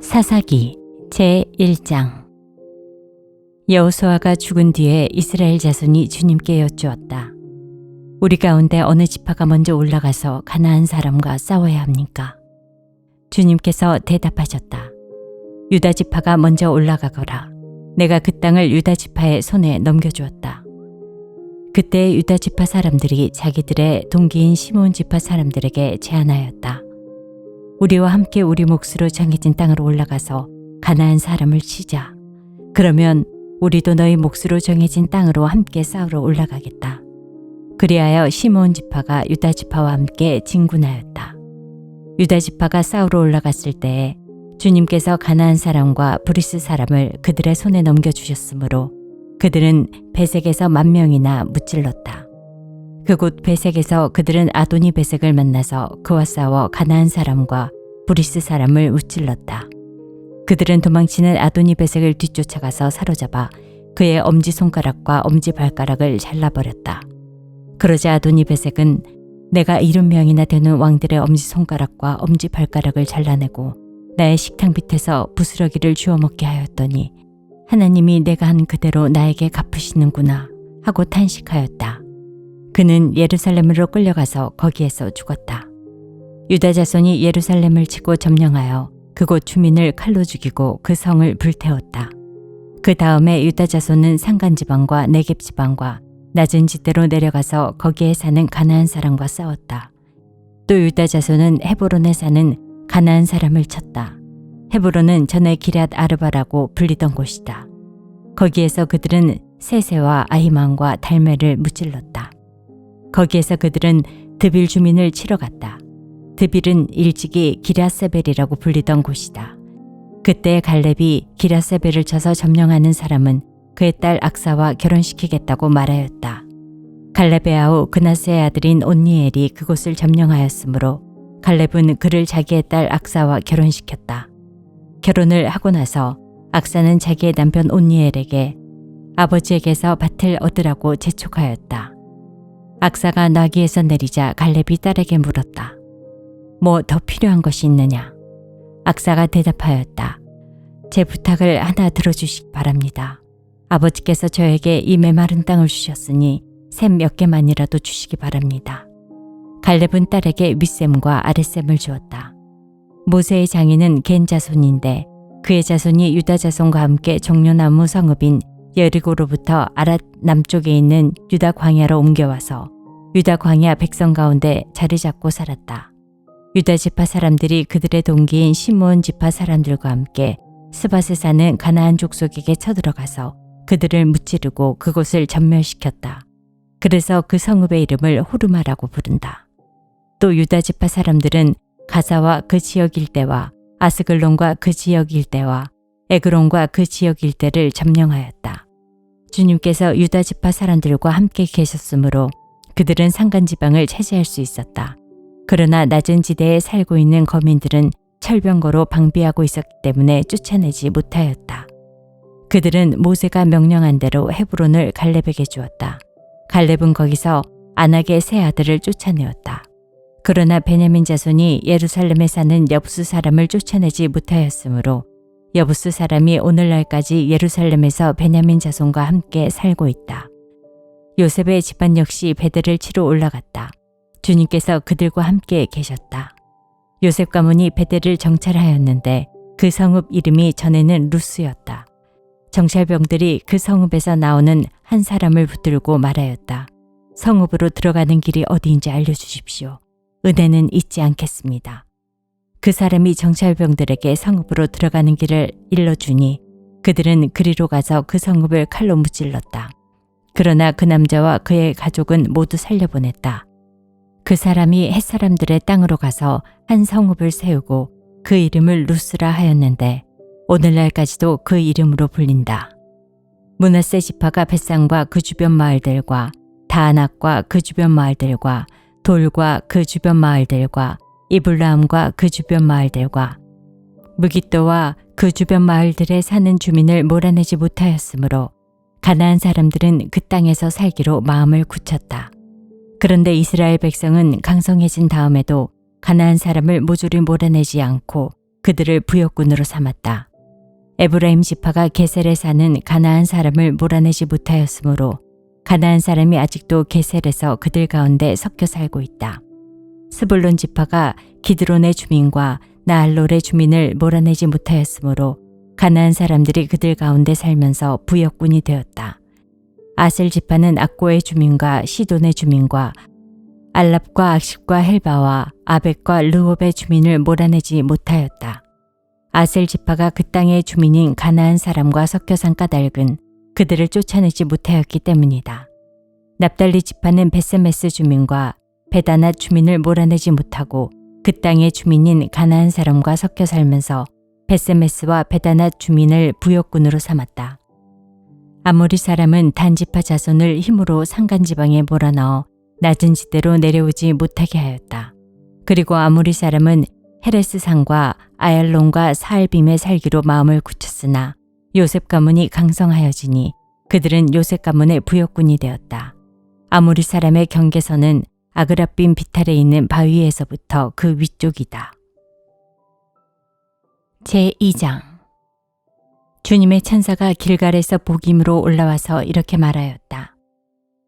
사사기 제1장. 여호수아가 죽은 뒤에 이스라엘 자손이 주님께 여쭈었다. 우리 가운데 어느 지파가 먼저 올라가서 가나안 사람과 싸워야 합니까? 주님께서 대답하셨다. 유다 지파가 먼저 올라가거라. 내가 그 땅을 유다 지파의 손에 넘겨주었다. 그때 유다 지파 사람들이 자기들의 동기인 시므온 지파 사람들에게 제안하였다. 우리와 함께 우리 몫으로 정해진 땅으로 올라가서 가나안 사람을 치자. 그러면 우리도 너희 몫으로 정해진 땅으로 함께 싸우러 올라가겠다. 그리하여 시므온 지파가 유다 지파와 함께 진군하였다. 유다 지파가 싸우러 올라갔을 때에 주님께서 가나안 사람과 브리스 사람을 그들의 손에 넘겨주셨으므로 그들은 베색에서 10,000명이나 무찔렀다. 그곳 베색에서 그들은 아도니 베색을 만나서 그와 싸워 가나안 사람과 브리스 사람을 무찔렀다. 그들은 도망치는 아도니 베색을 뒤쫓아가서 사로잡아 그의 엄지손가락과 엄지발가락을 잘라버렸다. 그러자 아도니 베색은 내가 70명이나 되는 왕들의 엄지손가락과 엄지발가락을 잘라내고 나의 식탁 밑에서 부스러기를 주워 먹게 하였더니 하나님이 내가 한 그대로 나에게 갚으시는구나 하고 탄식하였다. 그는 예루살렘으로 끌려가서 거기에서 죽었다. 유다 자손이 예루살렘을 치고 점령하여 그곳 주민을 칼로 죽이고 그 성을 불태웠다. 그 다음에 유다 자손은 산간지방과 네겝지방과 낮은 지대로 내려가서 거기에 사는 가나안 사람과 싸웠다. 또 유다 자손은 헤브론에 사는 가나안 사람을 쳤다. 헤브론은 전에 기럇 아르바라고 불리던 곳이다. 거기에서 그들은 세세와 아히만과 달메를 무찔렀다. 거기에서 그들은 드빌 주민을 치러 갔다. 드빌은 일찍이 기럇세벨이라고 불리던 곳이다. 그때 갈렙이 기럇세벨을 쳐서 점령하는 사람은 그의 딸 악사와 결혼시키겠다고 말하였다. 갈렙의 아우 그나스의 아들인 온니엘이 그곳을 점령하였으므로 갈렙은 그를 자기의 딸 악사와 결혼시켰다. 결혼을 하고 나서 악사는 자기의 남편 온니엘에게 아버지에게서 밭을 얻으라고 재촉하였다. 악사가 나귀에서 내리자 갈렙이 딸에게 물었다. 뭐 더 필요한 것이 있느냐? 악사가 대답하였다. 제 부탁을 하나 들어주시기 바랍니다. 아버지께서 저에게 이 메마른 땅을 주셨으니 샘 몇 개만이라도 주시기 바랍니다. 갈렙은 딸에게 윗샘과 아랫샘을 주었다. 모세의 장인은 겐 자손인데 그의 자손이 유다 자손과 함께 종려나무 성읍인 여리고로부터 아랏 남쪽에 있는 유다 광야로 옮겨와서 유다 광야 백성 가운데 자리 잡고 살았다. 유다 지파 사람들이 그들의 동기인 시므온 지파 사람들과 함께 스밧에 사는 가나안 족속에게 쳐들어가서 그들을 무찌르고 그곳을 전멸시켰다. 그래서 그 성읍의 이름을 호르마라고 부른다. 또 유다 지파 사람들은 가사와 그 지역 일대와 아스글론과 그 지역 일대와 에그론과 그 지역 일대를 점령하였다. 주님께서 유다 지파 사람들과 함께 계셨으므로 그들은 산간지방을 차지할 수 있었다. 그러나 낮은 지대에 살고 있는 거민들은 철병거로 방비하고 있었기 때문에 쫓아내지 못하였다. 그들은 모세가 명령한 대로 헤브론을 갈렙에게 주었다. 갈렙은 거기서 아낙의 세 아들을 쫓아내었다. 그러나 베냐민 자손이 예루살렘에 사는 여부스 사람을 쫓아내지 못하였으므로 여부스 사람이 오늘날까지 예루살렘에서 베냐민 자손과 함께 살고 있다. 요셉의 집안 역시 베델을 치러 올라갔다. 주님께서 그들과 함께 계셨다. 요셉 가문이 베델을 정찰하였는데 그 성읍 이름이 전에는 루스였다. 정찰병들이 그 성읍에서 나오는 한 사람을 붙들고 말하였다. 성읍으로 들어가는 길이 어디인지 알려주십시오. 은혜는 잊지 않겠습니다. 그 사람이 정찰병들에게 성읍으로 들어가는 길을 일러주니 그들은 그리로 가서 그 성읍을 칼로 무찔렀다. 그러나 그 남자와 그의 가족은 모두 살려보냈다. 그 사람이 햇사람들의 땅으로 가서 한 성읍을 세우고 그 이름을 루스라 하였는데 오늘날까지도 그 이름으로 불린다. 므낫세 지파가 벳산과 그 주변 마을들과 다아낙과 그 주변 마을들과 돌과 그 주변 마을들과 이블라함과 그 주변 마을들과 무깃도와 그 주변 마을들에 사는 주민을 몰아내지 못하였으므로 가나안 사람들은 그 땅에서 살기로 마음을 굳혔다. 그런데 이스라엘 백성은 강성해진 다음에도 가나안 사람을 모조리 몰아내지 않고 그들을 부역군으로 삼았다. 에브라임 지파가 게셀에 사는 가나안 사람을 몰아내지 못하였으므로 가나안 사람이 아직도 게셀에서 그들 가운데 섞여 살고 있다. 스불론 지파가 기드론의 주민과 나알롤의 주민을 몰아내지 못하였으므로 가나안 사람들이 그들 가운데 살면서 부역군이 되었다. 아셀 지파는 악고의 주민과 시돈의 주민과 알랍과 악십과 헬바와 아벡과 르홉의 주민을 몰아내지 못하였다. 아셀 지파가 그 땅의 주민인 가나안 사람과 섞여 산 까닭은 그들을 쫓아내지 못하였기 때문이다. 납달리 지파는 베세메스 주민과 베다낫 주민을 몰아내지 못하고 그 땅의 주민인 가나안 사람과 섞여 살면서 베세메스와 베다낫 주민을 부역군으로 삼았다. 아모리 사람은 단 지파 자손을 힘으로 산간지방에 몰아넣어 낮은 지대로 내려오지 못하게 하였다. 그리고 아모리 사람은 헤레스 산과 아얄론과 사알빔에 살기로 마음을 굳혔으나 요셉 가문이 강성하여지니 그들은 요셉 가문의 부역군이 되었다. 아모리 사람의 경계선은 아그라빔 비탈에 있는 바위에서부터 그 위쪽이다. 제2장. 주님의 천사가 길갈에서 복임으로 올라와서 이렇게 말하였다.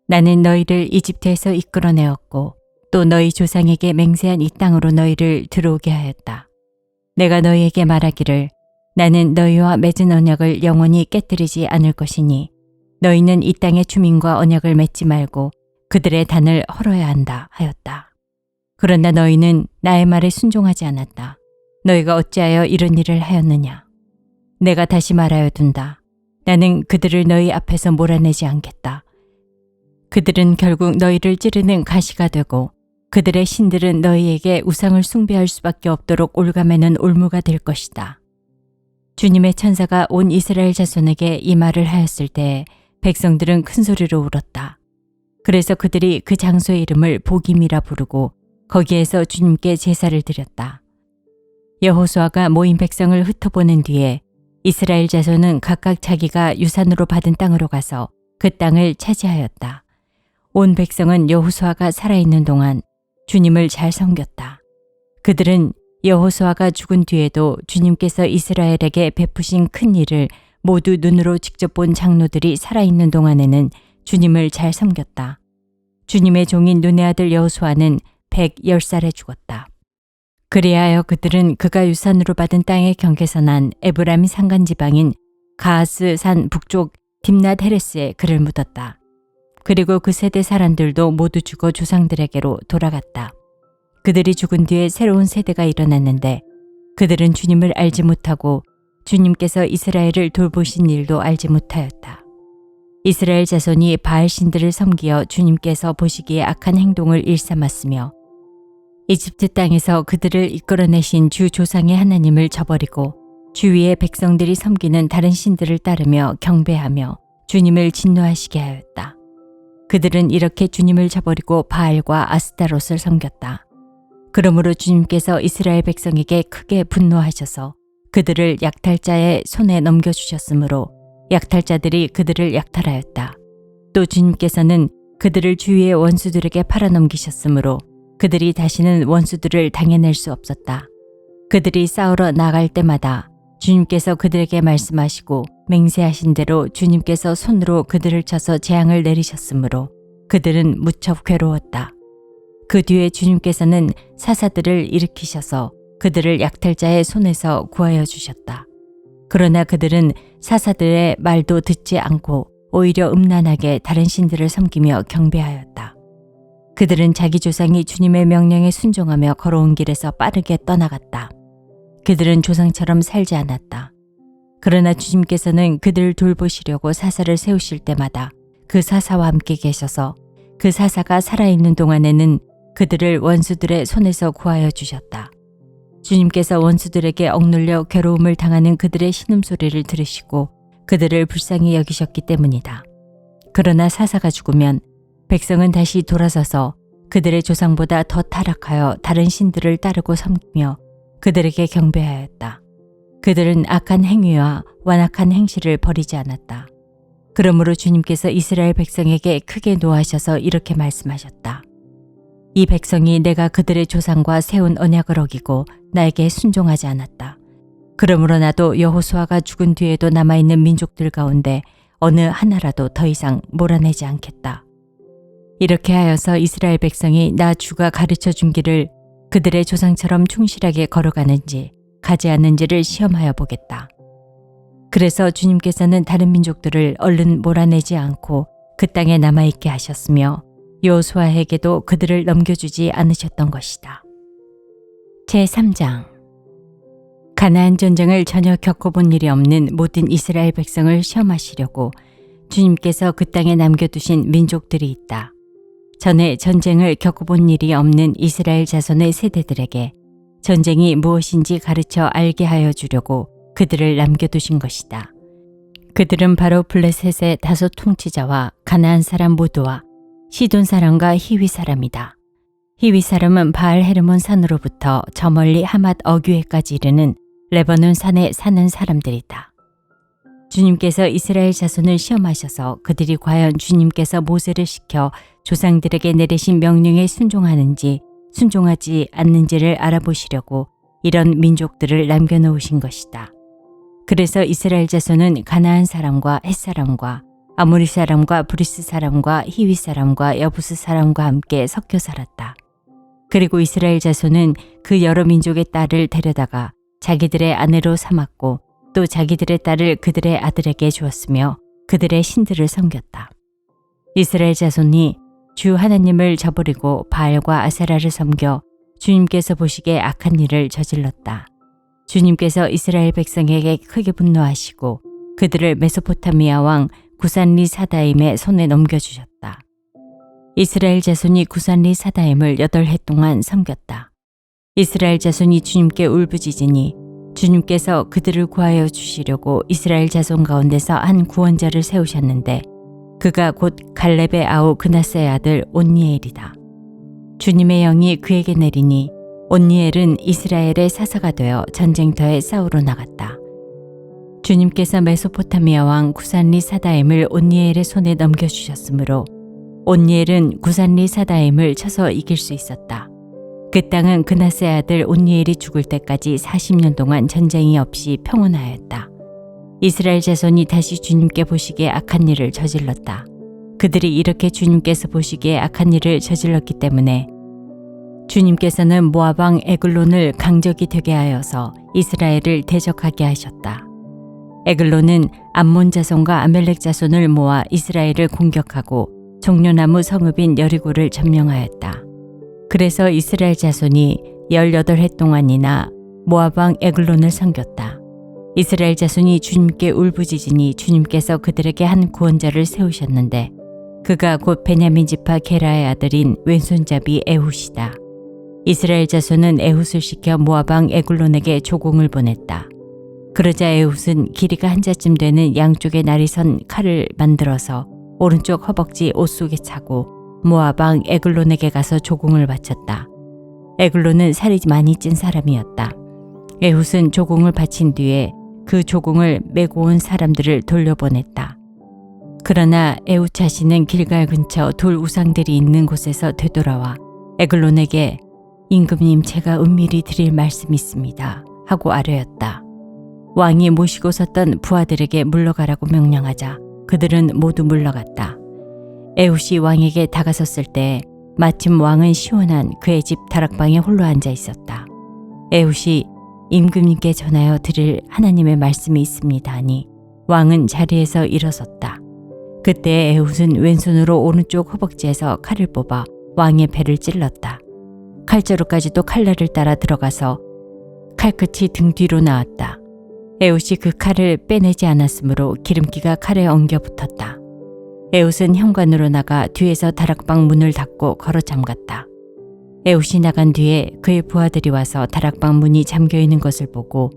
나는 너희를 이집트에서 이끌어내었고 또 너희 조상에게 맹세한 이 땅으로 너희를 들어오게 하였다. 내가 너희에게 말하기를 나는 너희와 맺은 언약을 영원히 깨뜨리지 않을 것이니 너희는 이 땅의 주민과 언약을 맺지 말고 그들의 단을 헐어야 한다 하였다. 그러나 너희는 나의 말에 순종하지 않았다. 너희가 어찌하여 이런 일을 하였느냐? 내가 다시 말하여 둔다. 나는 그들을 너희 앞에서 몰아내지 않겠다. 그들은 결국 너희를 찌르는 가시가 되고 그들의 신들은 너희에게 우상을 숭배할 수밖에 없도록 올가매는 올무가 될 것이다. 주님의 천사가 온 이스라엘 자손에게 이 말을 하였을 때 백성들은 큰 소리로 울었다. 그래서 그들이 그 장소의 이름을 복임이라 부르고 거기에서 주님께 제사를 드렸다. 여호수아가 모인 백성을 흩어보는 뒤에 이스라엘 자손은 각각 자기가 유산으로 받은 땅으로 가서 그 땅을 차지하였다. 온 백성은 여호수아가 살아있는 동안 주님을 잘 섬겼다. 그들은 여호수아가 죽은 뒤에도 주님께서 이스라엘에게 베푸신 큰 일을 모두 눈으로 직접 본 장로들이 살아있는 동안에는 주님을 잘 섬겼다. 주님의 종인 눈의 아들 여호수아는 110살에 죽었다. 그리하여 그들은 그가 유산으로 받은 땅의 경계선한 에브라임 산간지방인 가하스 산 북쪽 딥낫 헤레스에 그를 묻었다. 그리고 그 세대 사람들도 모두 죽어 조상들에게로 돌아갔다. 그들이 죽은 뒤에 새로운 세대가 일어났는데 그들은 주님을 알지 못하고 주님께서 이스라엘을 돌보신 일도 알지 못하였다. 이스라엘 자손이 바알 신들을 섬기어 주님께서 보시기에 악한 행동을 일삼았으며 이집트 땅에서 그들을 이끌어내신 주 조상의 하나님을 저버리고 주위의 백성들이 섬기는 다른 신들을 따르며 경배하며 주님을 진노하시게 하였다. 그들은 이렇게 주님을 저버리고 바알과 아스타롯을 섬겼다. 그러므로 주님께서 이스라엘 백성에게 크게 분노하셔서 그들을 약탈자의 손에 넘겨주셨으므로 약탈자들이 그들을 약탈하였다. 또 주님께서는 그들을 주위의 원수들에게 팔아넘기셨으므로 그들이 다시는 원수들을 당해낼 수 없었다. 그들이 싸우러 나갈 때마다 주님께서 그들에게 말씀하시고 맹세하신 대로 주님께서 손으로 그들을 쳐서 재앙을 내리셨으므로 그들은 무척 괴로웠다. 그 뒤에 주님께서는 사사들을 일으키셔서 그들을 약탈자의 손에서 구하여 주셨다. 그러나 그들은 사사들의 말도 듣지 않고 오히려 음란하게 다른 신들을 섬기며 경배하였다. 그들은 자기 조상이 주님의 명령에 순종하며 걸어온 길에서 빠르게 떠나갔다. 그들은 조상처럼 살지 않았다. 그러나 주님께서는 그들을 돌보시려고 사사를 세우실 때마다 그 사사와 함께 계셔서 그 사사가 살아있는 동안에는 그들을 원수들의 손에서 구하여 주셨다. 주님께서 원수들에게 억눌려 괴로움을 당하는 그들의 신음소리를 들으시고 그들을 불쌍히 여기셨기 때문이다. 그러나 사사가 죽으면 백성은 다시 돌아서서 그들의 조상보다 더 타락하여 다른 신들을 따르고 섬기며 그들에게 경배하였다. 그들은 악한 행위와 완악한 행실을 버리지 않았다. 그러므로 주님께서 이스라엘 백성에게 크게 노하셔서 이렇게 말씀하셨다. 이 백성이 내가 그들의 조상과 세운 언약을 어기고 나에게 순종하지 않았다. 그러므로 나도 여호수아가 죽은 뒤에도 남아있는 민족들 가운데 어느 하나라도 더 이상 몰아내지 않겠다. 이렇게 하여서 이스라엘 백성이 나 주가 가르쳐 준 길을 그들의 조상처럼 충실하게 걸어가는지 가지 않는지를 시험하여 보겠다. 그래서 주님께서는 다른 민족들을 얼른 몰아내지 않고 그 땅에 남아있게 하셨으며 여호수아에게도 그들을 넘겨주지 않으셨던 것이다. 제3장. 가나안 전쟁을 전혀 겪어본 일이 없는 모든 이스라엘 백성을 시험하시려고 주님께서 그 땅에 남겨두신 민족들이 있다. 전에 전쟁을 겪어본 일이 없는 이스라엘 자손의 세대들에게 전쟁이 무엇인지 가르쳐 알게 하여 주려고 그들을 남겨두신 것이다. 그들은 바로 블레셋의 다섯 통치자와 가나안 사람 모두와 시돈 사람과 히위 사람이다. 히위 사람은 바알 헤르몬 산으로부터 저 멀리 하맛 어귀에까지 이르는 레바논 산에 사는 사람들이다. 주님께서 이스라엘 자손을 시험하셔서 그들이 과연 주님께서 모세를 시켜 조상들에게 내리신 명령에 순종하는지 순종하지 않는지를 알아보시려고 이런 민족들을 남겨놓으신 것이다. 그래서 이스라엘 자손은 가나안 사람과 헷 사람과 아모리 사람과 브리스 사람과 히위 사람과 여부스 사람과 함께 섞여 살았다. 그리고 이스라엘 자손은 그 여러 민족의 딸을 데려다가 자기들의 아내로 삼았고 또 자기들의 딸을 그들의 아들에게 주었으며 그들의 신들을 섬겼다. 이스라엘 자손이 주 하나님을 저버리고 바알과 아세라를 섬겨 주님께서 보시기에 악한 일을 저질렀다. 주님께서 이스라엘 백성에게 크게 분노하시고 그들을 메소포타미아 왕 구산리 사다임의 손에 넘겨주셨다. 이스라엘 자손이 구산리 사다임을 8해 동안 섬겼다. 이스라엘 자손이 주님께 울부짖으니 주님께서 그들을 구하여 주시려고 이스라엘 자손 가운데서 한 구원자를 세우셨는데 그가 곧 갈렙의 아우 그나스의 아들 온니엘이다. 주님의 영이 그에게 내리니 온니엘은 이스라엘의 사사가 되어 전쟁터에 싸우러 나갔다. 주님께서 메소포타미아 왕 구산리 사다임을 온니엘의 손에 넘겨주셨으므로 온니엘은 구산리 사다임을 쳐서 이길 수 있었다. 그 땅은 그나스의 아들 온니엘이 죽을 때까지 40년 동안 전쟁이 없이 평온하였다. 이스라엘 자손이 다시 주님께 보시기에 악한 일을 저질렀다. 그들이 이렇게 주님께서 보시기에 악한 일을 저질렀기 때문에 주님께서는 모압 왕 에글론을 강적이 되게 하여서 이스라엘을 대적하게 하셨다. 에글론은 암몬 자손과 아멜렉 자손을 모아 이스라엘을 공격하고 종려나무 성읍인 여리고를 점령하였다. 그래서 이스라엘 자손이 18해 동안이나 모압 왕 에글론을 섬겼다. 이스라엘 자손이 주님께 울부짖으니 주님께서 그들에게 한 구원자를 세우셨는데 그가 곧 베냐민 지파 게라의 아들인 왼손잡이 에훗이다. 이스라엘 자손은 에훗을 시켜 모압 왕 에글론에게 조공을 보냈다. 그러자 에훗은 길이가 한 자쯤 되는 양쪽에 날이 선 칼을 만들어서 오른쪽 허벅지 옷 속에 차고 모압 왕 에글론에게 가서 조공을 바쳤다. 에글론은 살이 많이 찐 사람이었다. 에훗은 조공을 바친 뒤에 그 조공을 메고 온 사람들을 돌려보냈다. 그러나 에훗 자신은 길갈 근처 돌 우상들이 있는 곳에서 되돌아와 에글론에게 임금님 제가 은밀히 드릴 말씀이 있습니다 하고 아뢰었다. 왕이 모시고 섰던 부하들에게 물러가라고 명령하자 그들은 모두 물러갔다. 에훗이 왕에게 다가섰을 때 마침 왕은 시원한 그의 집 다락방에 홀로 앉아 있었다. 에훗이 임금님께 전하여 드릴 하나님의 말씀이 있습니다 하니 왕은 자리에서 일어섰다. 그때 에훗은 왼손으로 오른쪽 허벅지에서 칼을 뽑아 왕의 배를 찔렀다. 칼자루까지도 칼날을 따라 들어가서 칼끝이 등 뒤로 나왔다. 에훗이 그 칼을 빼내지 않았으므로 기름기가 칼에 엉겨 붙었다. 에훗은 현관으로 나가 뒤에서 다락방 문을 닫고 걸어 잠갔다. 에훗이 나간 뒤에 그의 부하들이 와서 다락방 문이 잠겨 있는 것을 보고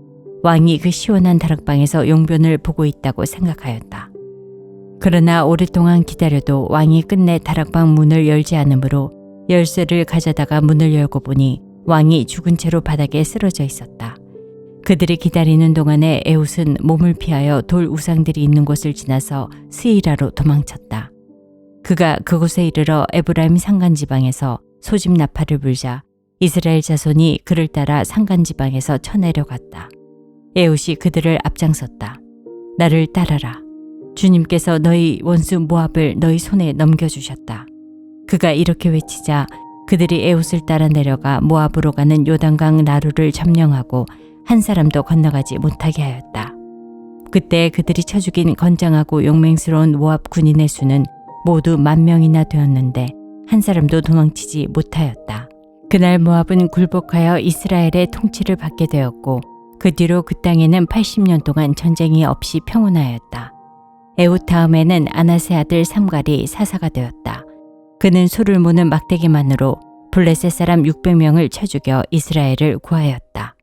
왕이 그 시원한 다락방에서 용변을 보고 있다고 생각하였다. 그러나 오랫동안 기다려도 왕이 끝내 다락방 문을 열지 않으므로 열쇠를 가져다가 문을 열고 보니 왕이 죽은 채로 바닥에 쓰러져 있었다. 그들이 기다리는 동안에 에훗은 몸을 피하여 돌 우상들이 있는 곳을 지나서 스이라로 도망쳤다. 그가 그곳에 이르러 에브라임 산간지방에서 소집 나팔을 불자 이스라엘 자손이 그를 따라 산간지방에서 쳐내려갔다. 에훗이 그들을 앞장섰다. 나를 따라라. 주님께서 너희 원수 모압을 너희 손에 넘겨주셨다. 그가 이렇게 외치자 그들이 에훗을 따라 내려가 모압으로 가는 요단강 나루를 점령하고 한 사람도 건너가지 못하게 하였다. 그때 그들이 쳐 죽인 건장하고 용맹스러운 모압 군인의 수는 모두 10,000명이나 되었는데 한 사람도 도망치지 못하였다. 그날 모압은 굴복하여 이스라엘의 통치를 받게 되었고 그 뒤로 그 땅에는 80년 동안 전쟁이 없이 평온하였다. 에훗 다음에는 아나세 아들 삼갈이 사사가 되었다. 그는 소를 모는 막대기만으로 블레셋 사람 600명을 쳐 죽여 이스라엘을 구하였다.